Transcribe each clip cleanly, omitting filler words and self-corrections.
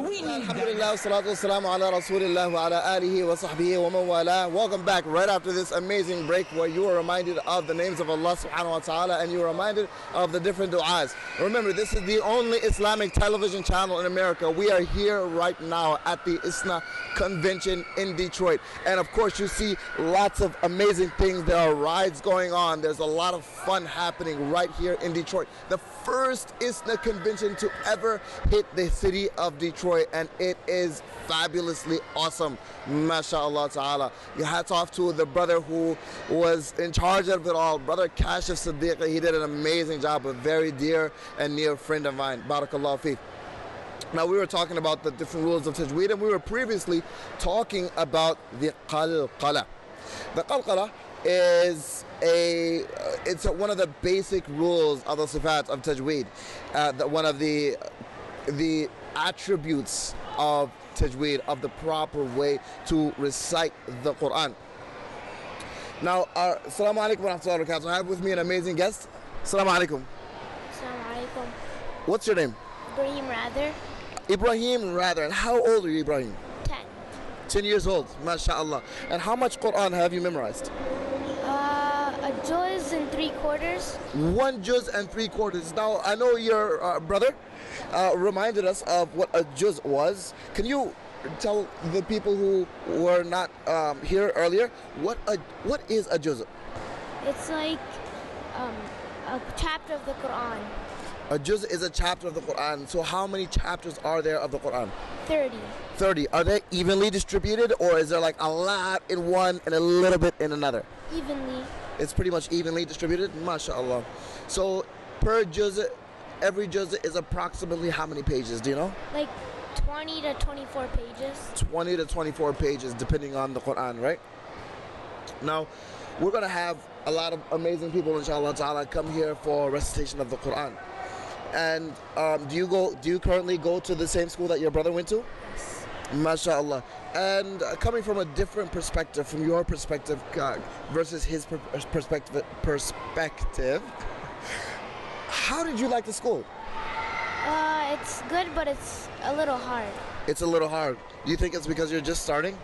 We need Alhamdulillah, salatu wassalamu ala rasulillah wa ala alihi wa sahbihi wa man wala. Welcome back right after this amazing break where you are reminded of the names of Allah subhanahu wa ta'ala and you are reminded of the different du'as. Remember, this is the only Islamic television channel in America. We are here right now at the ISNA convention in Detroit. And of course, you see lots of amazing things. There are rides going on. There's a lot of fun happening right here in Detroit. The first ISNA convention to ever hit the city of Detroit, and it is fabulously awesome. MashaAllah ta'ala. Your hats off to the brother who was in charge of it all, Brother Kashif Siddiq. He did an amazing job, a very dear and near friend of mine. Barakallahu feek. Now, we were talking about the different rules of tajweed, and we were previously talking about the qalqala. The qalqala is one of the basic rules of the sifat of tajweed, one of the attributes of tajweed, of the proper way to recite the Quran. Now, assalamu alaikum wa rahmatullahi wa barakatuh. I have with me an amazing guest. Assalamu alaikum. Assalamu alaikum. What's your name? Ibrahim Rather. Ibrahim Rather. And how old are you, Ibrahim? 10. 10 years old, mashallah. And how much Quran have you memorized? A juz and 3/4. 1 juz and 3/4. Now, I know your brother reminded us of what a juz was. Can you tell the people who were not here earlier what is a juz? It's like a chapter of the Quran. A juz is a chapter of the Quran. So how many chapters are there of the Quran? 30. 30. Are they evenly distributed, or is there like a lot in one and a little bit in another? Evenly. It's pretty much evenly distributed, mashallah. So per juz, every juz is approximately how many pages, do you know? Like 20 to 24 pages. 20 to 24 pages, depending on the Quran, right? Now, we're going to have a lot of amazing people, inshallah ta'ala, come here for recitation of the Quran. And do you currently go to the same school that your brother went to? Yes. MashaAllah. And coming from a different perspective, from your perspective versus his perspective, how did you like the school? It's good, but it's a little hard. It's a little hard. Do you think it's because you're just starting?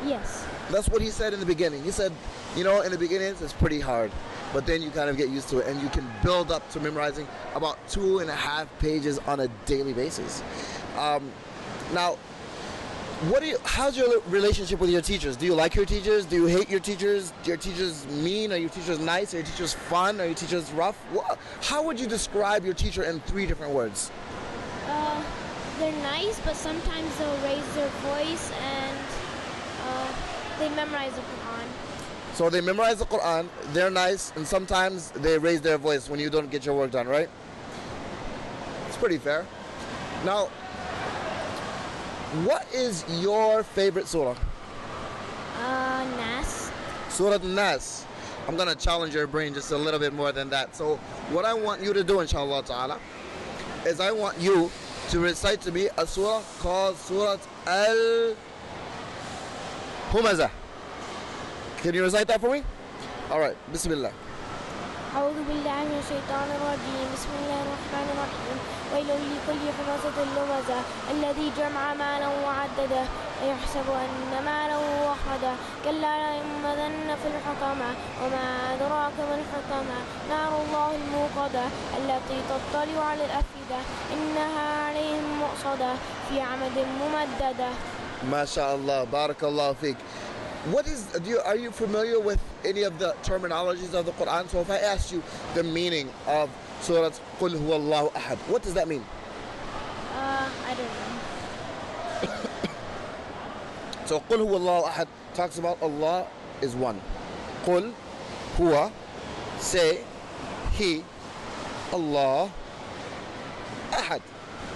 Yes. That's what he said in the beginning. He said, in the beginning it's pretty hard, but then you kind of get used to it and you can build up to memorizing about 2.5 pages on a daily basis. Now, how's your relationship with your teachers? Do you like your teachers? Do you hate your teachers? Are your teachers mean? Are your teachers nice? Are your teachers fun? Are your teachers rough? How would you describe your teacher in 3 different words? They're nice, but sometimes they'll raise their voice and they memorize the Quran. So they memorize the Quran, they're nice, and sometimes they raise their voice when you don't get your work done, right? It's pretty fair. Now, what is your favorite surah? Nas. Surah Nas. I'm going to challenge your brain just a little bit more than that. So what I want you to do, inshallah ta'ala, is I want you to recite to me a surah called Surah Al-Humazah. Can you recite that for me? All right. Bismillah. أعوذ بالله من الشيطان الرجيم بسم الله الرحمن الرحيم ويل لكل همزة لمزة الذي جمع مالا وعدده يحسب أن ماله أخلده كلا لينبذن في الحطمة وما أدراك ما الحطمة نار الله الموقدة التي تطلع على الأفئدة إنها عليهم مؤصدة في عمد ممددة. ما شاء الله. بارك الله فيك. Are you familiar with any of the terminologies of the Quran? So if I asked you the meaning of Surah Qul Huwallahu Ahad, what does that mean? I don't know. So Qul Huwallahu Ahad talks about Allah is one. Qul Huwa, say, He, Allah, Ahad,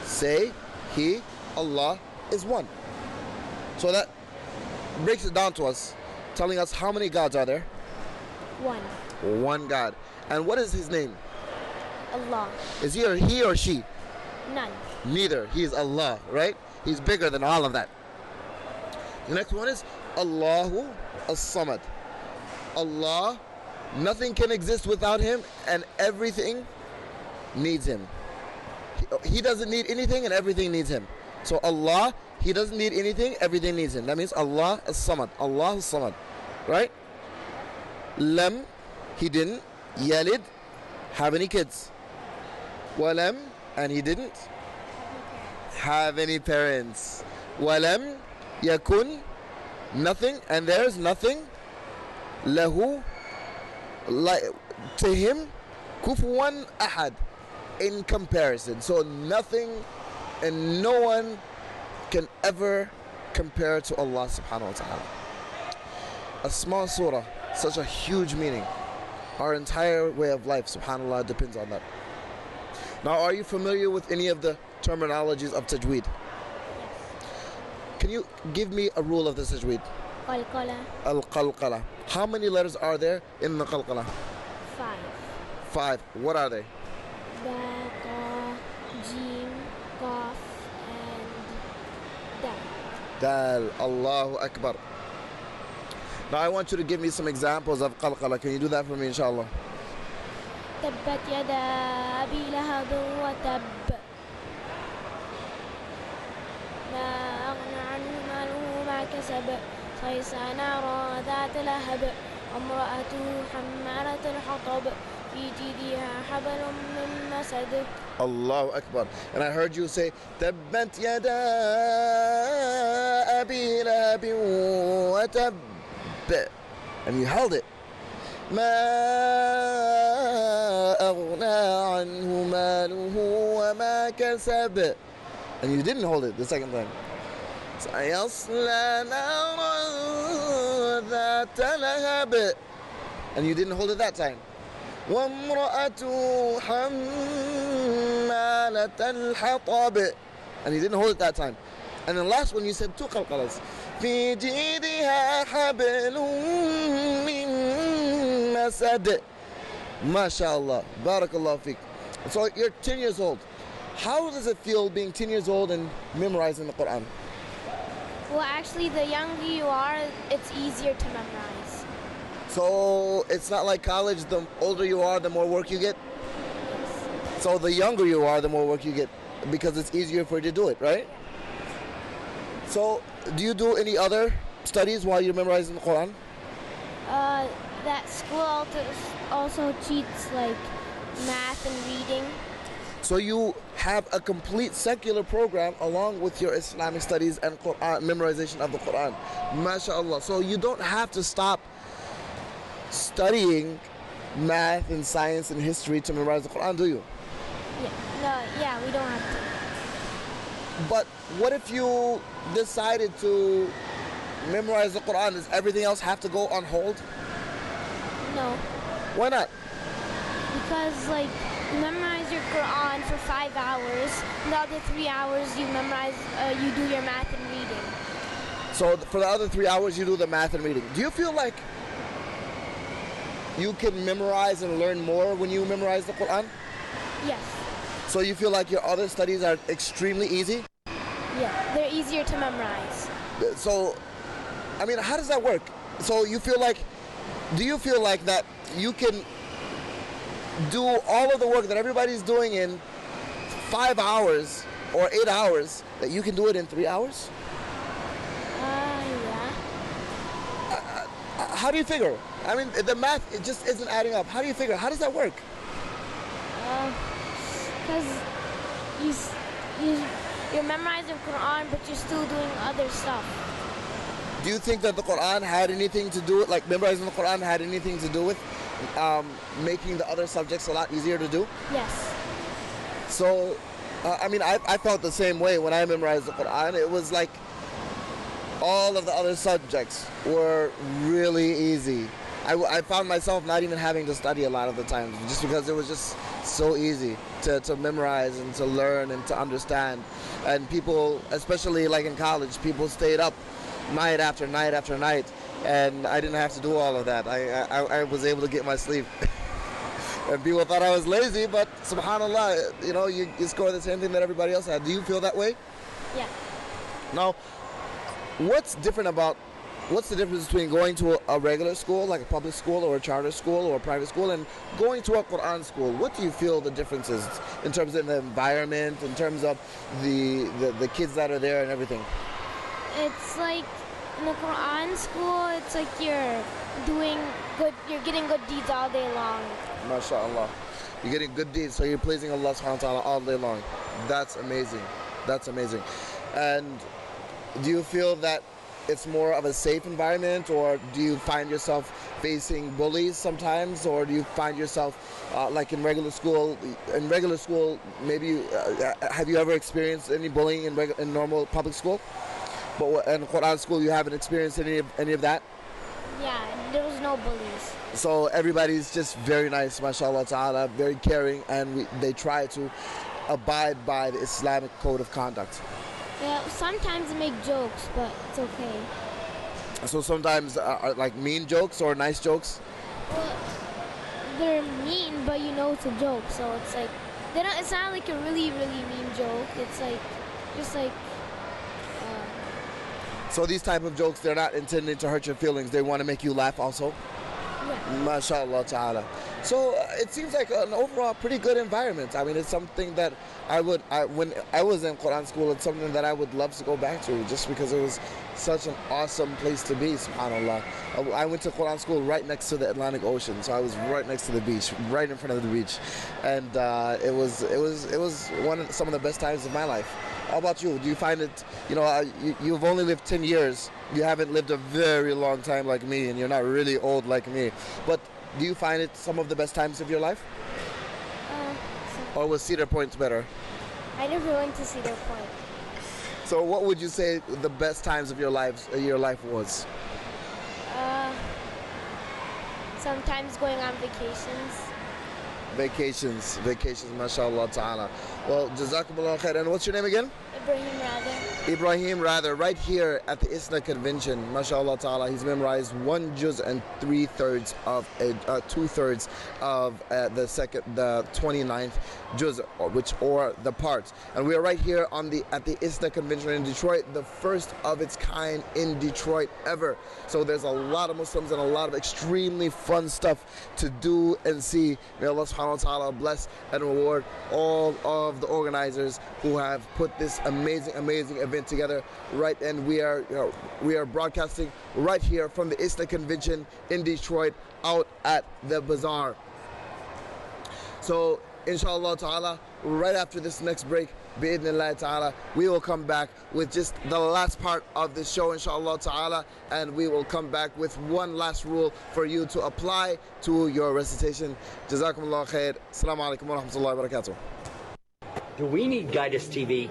say, He, Allah is one. So that breaks it down to us, telling us how many gods are there? One. One God. And what is his name? Allah. Is he or she? None. Neither. He is Allah, right? He's bigger than all of that. The next one is Allahu As-Samad. Allah, nothing can exist without him, and everything needs him. He doesn't need anything, and everything needs him. So Allah, He doesn't need anything, everything needs Him. That means Allah as-Samad. Allah as-Samad. Right? Lam, He didn't. Yalid, have any kids. Walam, and He didn't have any parents. Walam, yakun, nothing, and there's nothing. Lahu, like to Him, kufuwan ahad, in comparison. So nothing and no one can ever compare to Allah subhanahu wa ta'ala. A small surah, such a huge meaning. Our entire way of life, subhanallah, depends on that. Now, are you familiar with any of the terminologies of tajweed? Can you give me a rule of the tajweed? Qalqala. Al-qalqala. How many letters are there in the qalqala? 5. 5. What are they? Ba, Qa, Jim, Qaf, and Dal. Dal. Allahu Akbar. Now I want you to give me some examples of qalqala. Can you do that for me, inshallah? تبت يدا أبي لهب وتب ما أغنى عنه ماله ما كسب سيصلى نارا ذات لهب وامرأته حمالة الحطب في جيدها حبل من مسد. Allahu Akbar. And I heard you say تبت يدا أبي لهب وتب, and you held it. ما أغنى عنه ماله وما كسب, and you didn't hold it the second time. سيصلى نارا ذات لهب, and you didn't hold it that time. وامرأته حمالة الحطب, and you didn't hold it that time. And the last one you said 2 qalqalas. في جيدها حبل من مسد. MashaAllah. Barakallahu feek. So you're 10 years old. How does it feel being 10 years old and memorizing the Quran? Well, actually, the younger you are, it's easier to memorize. So it's not like college, the older you are, the more work you get? So the younger you are, the more work you get, because it's easier for you to do it, right? So do you do any other studies while you're memorizing the Quran? That school also teaches like math and reading. So you have a complete secular program along with your Islamic studies and Quran, memorization of the Quran. MashaAllah. So you don't have to stop studying math and science and history to memorize the Quran, do you? Yeah, we don't have to. But what if you decided to memorize the Quran? Does everything else have to go on hold? No. Why not? Because like you memorize your Quran for 5 hours, and the other 3 hours you memorize, you do your math and reading. So for the other 3 hours you do the math and reading. Do you feel like you can memorize and learn more when you memorize the Quran? Yes. So you feel like your other studies are extremely easy? Yeah, they're easier to memorize. So, I mean, how does that work? So you feel like, do you feel like that you can do all of the work that everybody's doing in 5 hours or 8 hours, that you can do it in 3 hours? Yeah. How do you figure? I mean, the math, it just isn't adding up. How do you figure? How does that work? Because you're memorizing Quran, but you're still doing other stuff. Do you think that the Quran had anything to do with, like memorizing the Quran had anything to do with making the other subjects a lot easier to do? Yes. So, I mean, I felt the same way when I memorized the Quran. It was like all of the other subjects were really easy. I found myself not even having to study a lot of the times, just because it was just so easy to memorize and to learn and to understand. And people, especially like in college, people stayed up night after night after night, and I didn't have to do all of that. I was able to get my sleep. And people thought I was lazy, but subhanallah, you know, you score the same thing that everybody else had. Do you feel that way? Yeah. Now, what's different about what's the difference between going to a regular school, like a public school or a charter school or a private school, and going to a Quran school? What do you feel the difference is in terms of the environment, in terms of the kids that are there and everything? It's like in the Quran school, it's like you're doing good, you're getting good deeds all day long. MashaAllah. You're getting good deeds, so you're pleasing Allah subhanahu wa ta'ala all day long. That's amazing. That's amazing. And do you feel that it's more of a safe environment, or do you find yourself facing bullies sometimes, or do you find yourself like in regular school? In regular school, maybe have you ever experienced any bullying in normal public school? But in Quran school, you haven't experienced any of that? Yeah, there was no bullies. So everybody's just very nice, mashallah ta'ala, very caring, and they try to abide by the Islamic code of conduct. Yeah, sometimes they make jokes, but it's okay. So sometimes like mean jokes or nice jokes? Well, they're mean, but you know it's a joke, so it's like, it's not like a really, really mean joke. It's like, just like... So these type of jokes, they're not intended to hurt your feelings. They want to make you laugh also? Yeah. MashaAllah ta'ala. So it seems like an overall pretty good environment. I mean, it's something that when I was in Quran school, it's something that I would love to go back to, just because it was such an awesome place to be, subhanAllah. I went to Quran school right next to the Atlantic Ocean, so I was right next to the beach, right in front of the beach. And it was some of the best times of my life. How about you? Do you find it, you've only lived 10 years. You haven't lived a very long time like me, and you're not really old like me. But do you find it some of the best times of your life? Or was Cedar Point better? I never went to Cedar Point. So what would you say the best times of your life was? Sometimes going on vacations. Vacations, mashallah ta'ala. Well, jazakumullah khair. And what's your name again? Ibrahim Rather, right here at the ISNA convention, mashallah ta'ala. He's memorized 1 juz and 2/3 of the 29th juz, or the parts. And we are right here at the ISNA convention in Detroit, the first of its kind in Detroit ever. So there's a lot of Muslims and a lot of extremely fun stuff to do and see. May Allah subhanahu wa ta'ala bless and reward all of the organizers who have put this amazing event together. Right, and we are broadcasting right here from the ISNA convention in Detroit, out at the bazaar. So inshallah ta'ala, right after this next break, bi'idhnillah ta'ala, we will come back with just the last part of this show, inshallah ta'ala, and we will come back with one last rule for you to apply to your recitation. Jazakumullah khair. Assalamu alaikum wa rahmatullahi wa barakatuh. Do we need Guidance TV?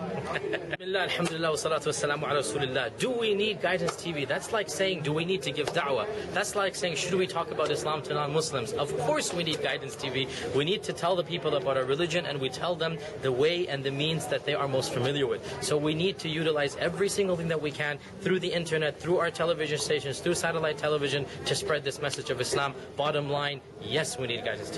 Alhamdulillah wa salatu wassalamu ala rasulillah. Do we need Guidance TV? That's like saying, do we need to give da'wah? That's like saying, should we talk about Islam to non-Muslims? Of course we need Guidance TV. We need to tell the people about our religion, and we tell them the way and the means that they are most familiar with. So we need to utilize every single thing that we can through the internet, through our television stations, through satellite television, to spread this message of Islam. Bottom line, yes, we need Guidance TV.